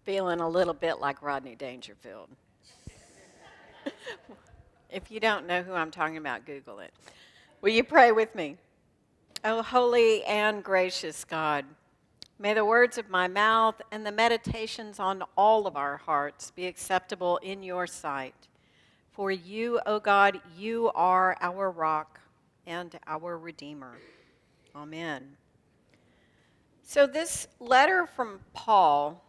Feeling a little bit like Rodney Dangerfield. If you don't know who I'm talking about, Google it. Will you pray with me? Oh, holy and gracious God, may the words of my mouth and the meditations on all of our hearts be acceptable in your sight. For you, O God, you are our rock and our Redeemer. Amen. So, this letter from Paul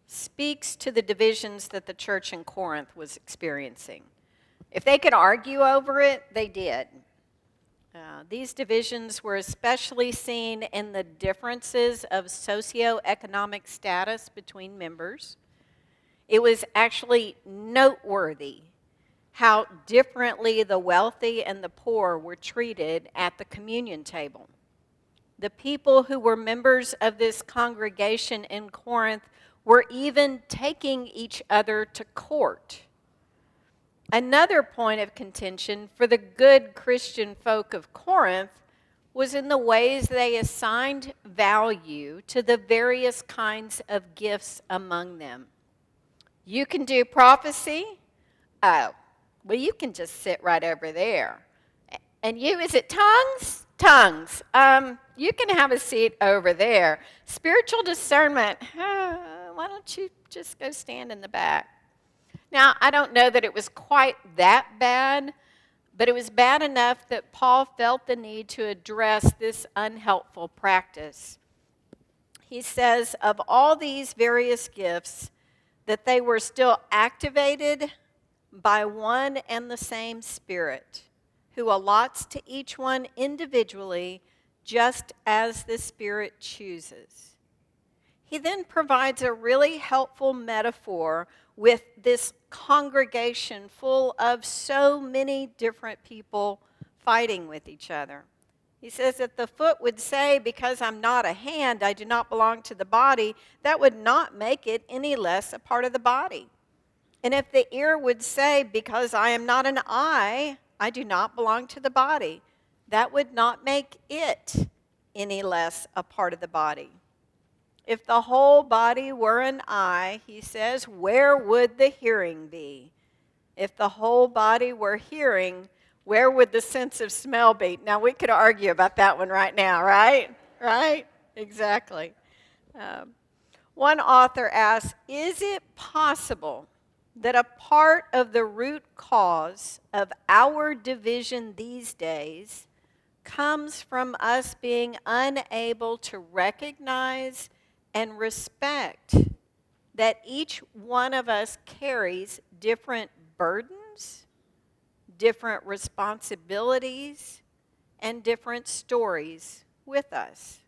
speaks to the divisions that the church in Corinth was experiencing. If they could argue over it, they did. These divisions were especially seen in the differences of socioeconomic status between members. It was actually noteworthy how differently the wealthy and the poor were treated at the communion table. The people who were members of this congregation in Corinth were even taking each other to court. Another point of contention for the good Christian folk of Corinth was in the ways they assigned value to the various kinds of gifts among them. You can do prophecy? Oh, well, you can just sit right over there. And you, is it tongues? Tongues. You can have a seat over there. Spiritual discernment, why don't you just go stand in the back? Now, I don't know that it was quite that bad, but it was bad enough that Paul felt the need to address this unhelpful practice. He says of all these various gifts, that they were still activated by one and the same Spirit, who allots to each one individually just as the Spirit chooses. He then provides a really helpful metaphor with this congregation full of so many different people fighting with each other. He says that the foot would say, because I'm not a hand, I do not belong to the body, that would not make it any less a part of the body. And if the ear would say, because I am not an eye, I do not belong to the body, that would not make it any less a part of the body. If the whole body were an eye, he says, where would the hearing be? If the whole body were hearing, where would the sense of smell be? Now, we could argue about that one right now, right? Right? Exactly. One author asks, is it possible that a part of the root cause of our division these days comes from us being unable to recognize and respect that each one of us carries different burdens, different responsibilities, and different stories with us?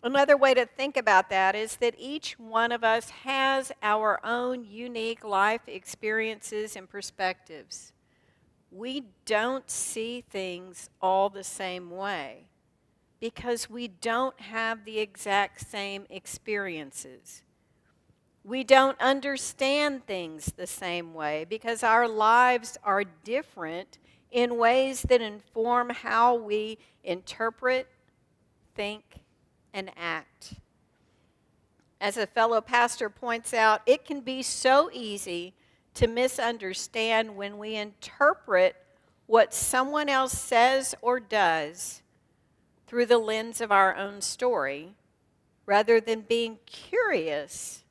Another way to think about that is that each one of us has our own unique life experiences and perspectives. We don't see things all the same way because we don't have the exact same experiences. We don't understand things the same way because our lives are different in ways that inform how we interpret, think, and act. As a fellow pastor points out, it can be so easy to misunderstand when we interpret what someone else says or does through the lens of our own story, rather than being curious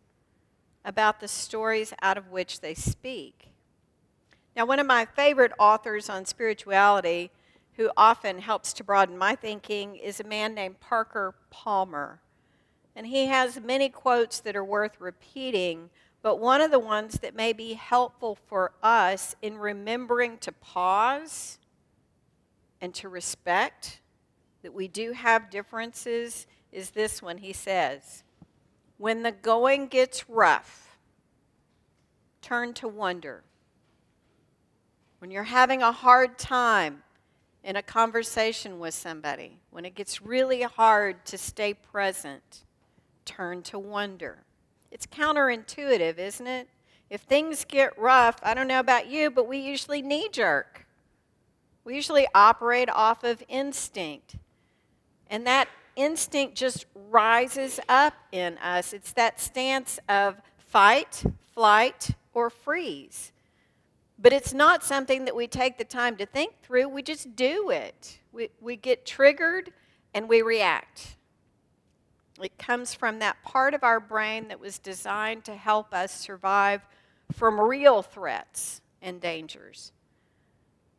about the stories out of which they speak. Now, one of my favorite authors on spirituality, who often helps to broaden my thinking, is a man named Parker Palmer. And he has many quotes that are worth repeating, but one of the ones that may be helpful for us in remembering to pause and to respect that we do have differences is this one. He says, when the going gets rough, turn to wonder. When you're having a hard time in a conversation with somebody, when it gets really hard to stay present, turn to wonder. It's counterintuitive, isn't it? If things get rough, I don't know about you, but we usually knee jerk. We usually operate off of instinct. And that instinct just rises up in us. It's that stance of fight, flight, or freeze. But it's not something that we take the time to think through. We just do it. We get triggered and we react. It comes from that part of our brain that was designed to help us survive from real threats and dangers.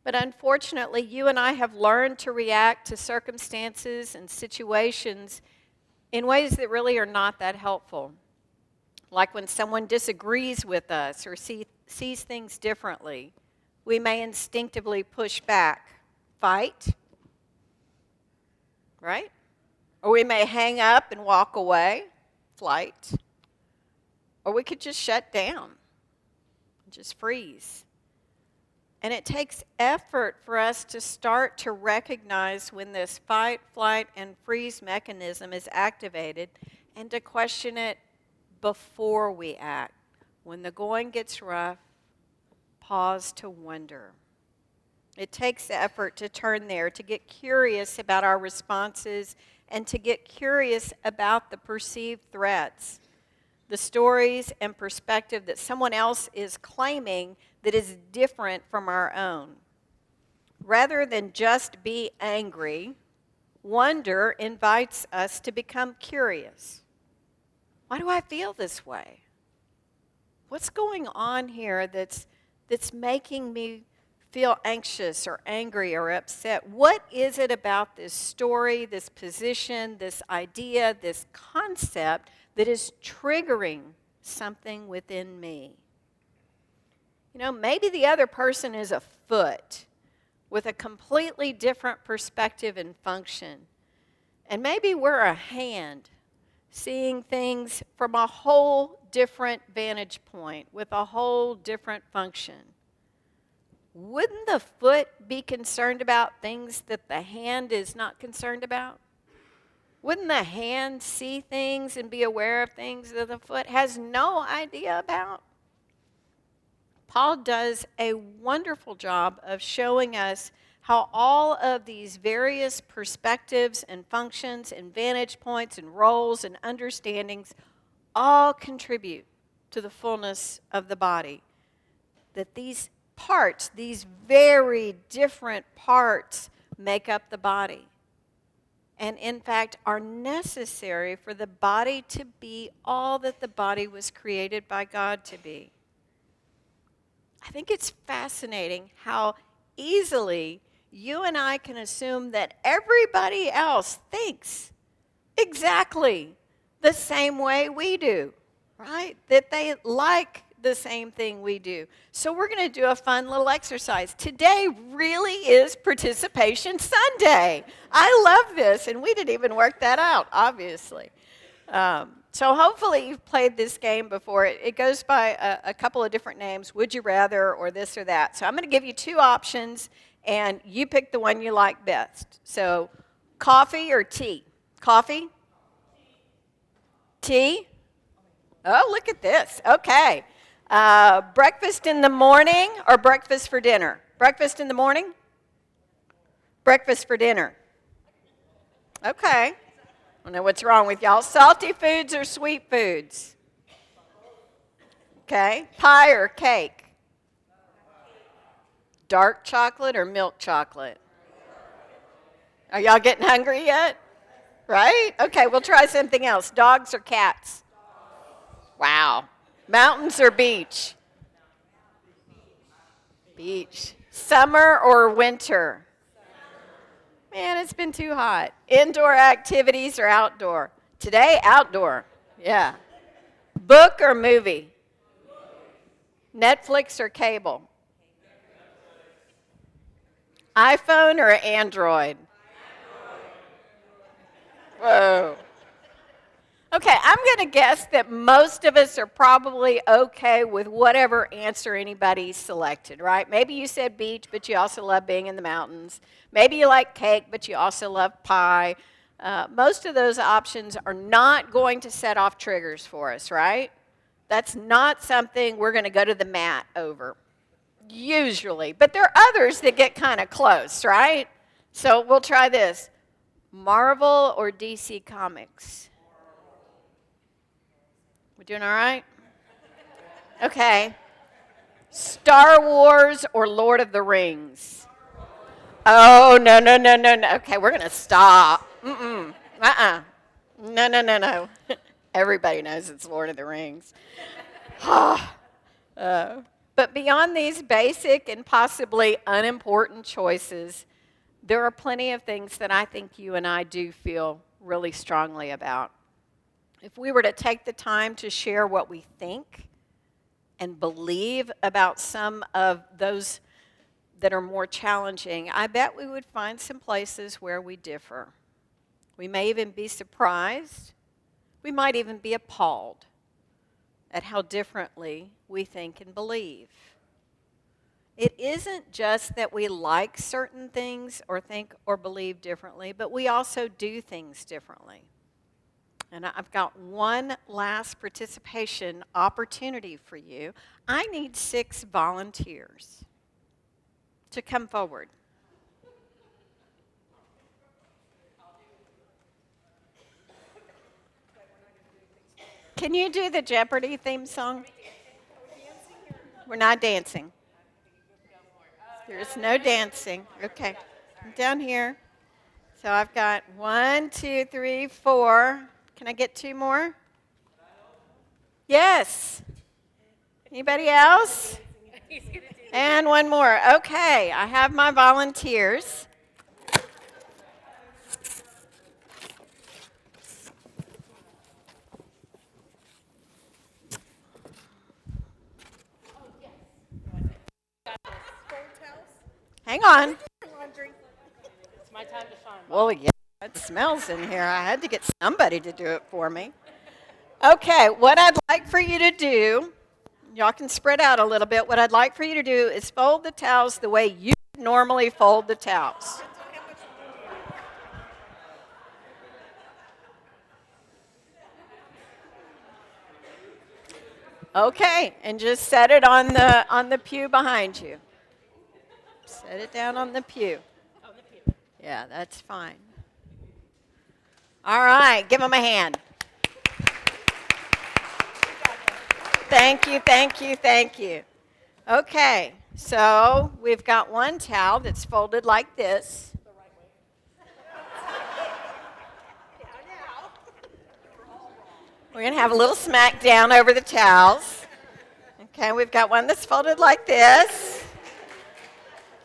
But unfortunately, you and I have learned to react to circumstances and situations in ways that really are not that helpful. Like when someone disagrees with us or sees things differently, we may instinctively push back, fight, right? Or we may hang up and walk away, flight. Or we could just shut down, just freeze. And it takes effort for us to start to recognize when this fight, flight, and freeze mechanism is activated and to question it before we act. When the going gets rough, pause to wonder. It takes effort to turn there, to get curious about our responses and to get curious about the perceived threats, the stories and perspective that someone else is claiming that is different from our own. Rather than just be angry, wonder invites us to become curious. Why do I feel this way? What's going on here that's making me feel anxious or angry or upset? What is it about this story, this position, this idea, this concept that is triggering something within me? You know, maybe the other person is a foot with a completely different perspective and function. And maybe we're a hand seeing things from a whole different vantage point with a whole different function. Wouldn't the foot be concerned about things that the hand is not concerned about? Wouldn't the hand see things and be aware of things that the foot has no idea about? Paul does a wonderful job of showing us how all of these various perspectives and functions and vantage points and roles and understandings all contribute to the fullness of the body. That these parts, these very different parts, make up the body. And in fact, are necessary for the body to be all that the body was created by God to be. I think it's fascinating how easily you and I can assume that everybody else thinks exactly the same way we do, right? That they like the same thing we do. So we're going to do a fun little exercise. Today really is Participation Sunday. I love this, and we didn't even work that out, obviously. So hopefully you've played this game before. It goes by a couple of different names, would you rather or this or that. So I'm going to give you two options, and you pick the one you like best. So coffee or tea? Coffee? Tea? Oh, look at this. Okay. Breakfast in the morning or breakfast for dinner? Breakfast in the morning? Breakfast for dinner. Okay. I don't know what's wrong with y'all. Salty foods or sweet foods? Okay. Pie or cake? Dark chocolate or milk chocolate? Are y'all getting hungry yet? Right? Okay, we'll try something else. Dogs or cats? Wow. Mountains or beach? Beach. Summer or winter? Man, it's been too hot. Indoor activities or outdoor? Today, outdoor. Yeah. Book or movie? Netflix or cable? iPhone or Android? Whoa. Okay, I'm going to guess that most of us are probably okay with whatever answer anybody selected, right? Maybe you said beach, but you also love being in the mountains. Maybe you like cake, but you also love pie. Most of those options are not going to set off triggers for us, right? That's not something we're going to go to the mat over, usually. But there are others that get kind of close, right? So we'll try this. Marvel or DC Comics? We doing all right? Okay. Star Wars or Lord of the Rings? Oh, no, no, no, no, no. Okay, we're going to stop. Uh-uh. No, no, no, no. Everybody knows it's Lord of the Rings. But beyond these basic and possibly unimportant choices, there are plenty of things that I think you and I do feel really strongly about. If we were to take the time to share what we think and believe about some of those that are more challenging, I bet we would find some places where we differ. We may even be surprised. We might even be appalled at how differently we think and believe. It isn't just that we like certain things or think or believe differently, but we also do things differently. And I've got one last participation opportunity for you. I need 6 volunteers to come forward. Can you do the Jeopardy theme song? We're not dancing. There's no dancing. Okay. I'm down here. So I've got 1, 2, 3, 4. Can I get 2 more? Yes. Anybody else? And 1 more. Okay. I have my volunteers. Hang on. It's my time to shine. Well, yeah, it smells in here. I had to get somebody to do it for me. Okay, what I'd like for you to do, y'all can spread out a little bit. What I'd like for you to do is fold the towels the way you normally fold the towels. Okay, and just set it on the pew behind you. Set it down on the pew. Yeah, that's fine. All right, give them a hand. Thank you, thank you, thank you. Okay, so we've got one towel that's folded like this. We're going to have a little smack down over the towels. Okay, we've got one that's folded like this.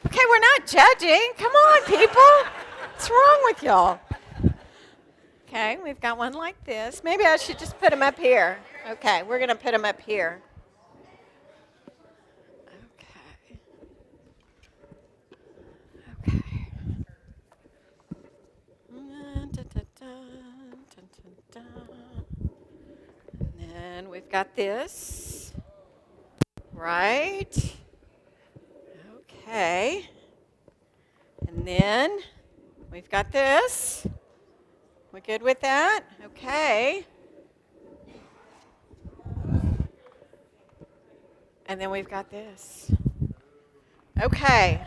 Okay, we're not judging. Come on, people. What's wrong with y'all? Okay, we've got one like this. Maybe I should just put them up here. Okay, we're going to put them up here. Okay. Okay. And then we've got this. Right. Okay. And then we've got this. We're good with that? Okay. And then we've got this. Okay.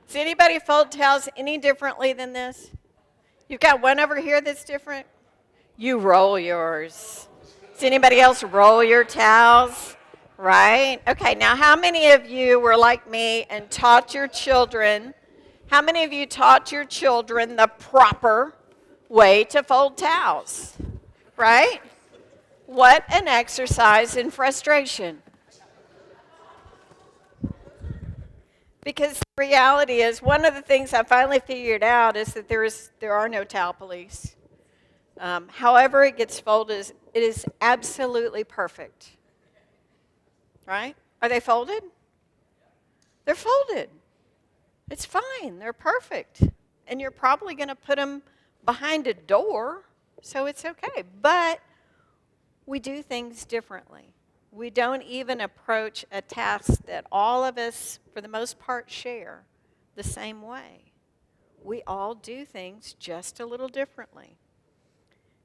Does anybody fold towels any differently than this? You've got one over here that's different? You roll yours. Does anybody else roll your towels? Right? Okay, now how many of you were like me and taught your children, how many of you taught your children the proper way to fold towels? Right? What an exercise in frustration. Because the reality is, one of the things I finally figured out is that there are no towel police. However it gets folded, it is absolutely perfect. Right? Are they folded? They're folded. It's fine. They're perfect. And you're probably going to put them behind a door, so it's okay. But we do things differently. We don't even approach a task that all of us, for the most part, share the same way. We all do things just a little differently.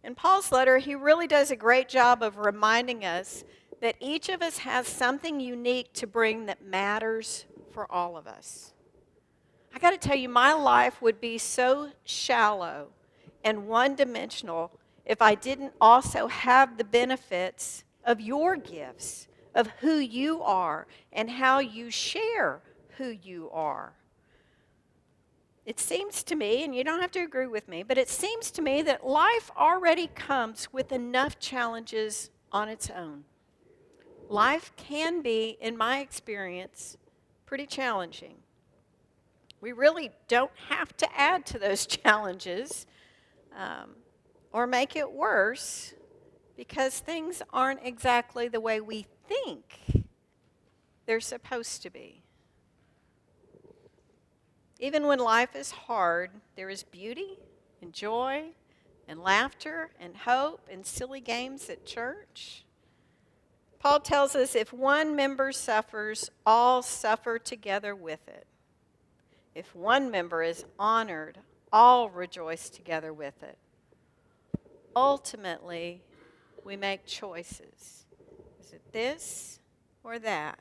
In Paul's letter, he really does a great job of reminding us that each of us has something unique to bring that matters for all of us. I got to tell you, my life would be so shallow and one-dimensional if I didn't also have the benefits of your gifts, of who you are and how you share who you are. It seems to me, and you don't have to agree with me, but it seems to me that life already comes with enough challenges on its own. Life can be, in my experience, pretty challenging. We really don't have to add to those challenges or make it worse because things aren't exactly the way we think they're supposed to be. Even when life is hard, there is beauty and joy and laughter and hope and silly games at church. Paul tells us if one member suffers, all suffer together with it. If one member is honored, all rejoice together with it. Ultimately, we make choices. Is it this or that?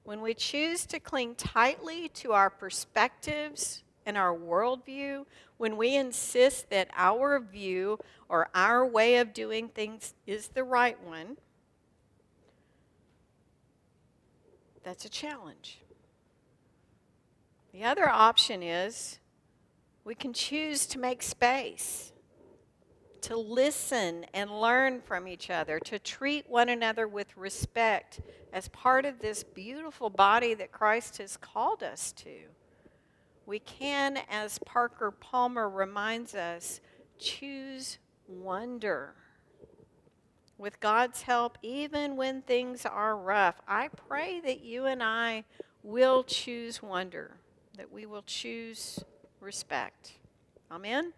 When we choose to cling tightly to our perspectives and our worldview, when we insist that our view or our way of doing things is the right one, that's a challenge. The other option is we can choose to make space, to listen and learn from each other, to treat one another with respect as part of this beautiful body that Christ has called us to. We can, as Parker Palmer reminds us, choose wonder. With God's help, even when things are rough, I pray that you and I will choose wonder, that we will choose respect. Amen?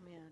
Amen.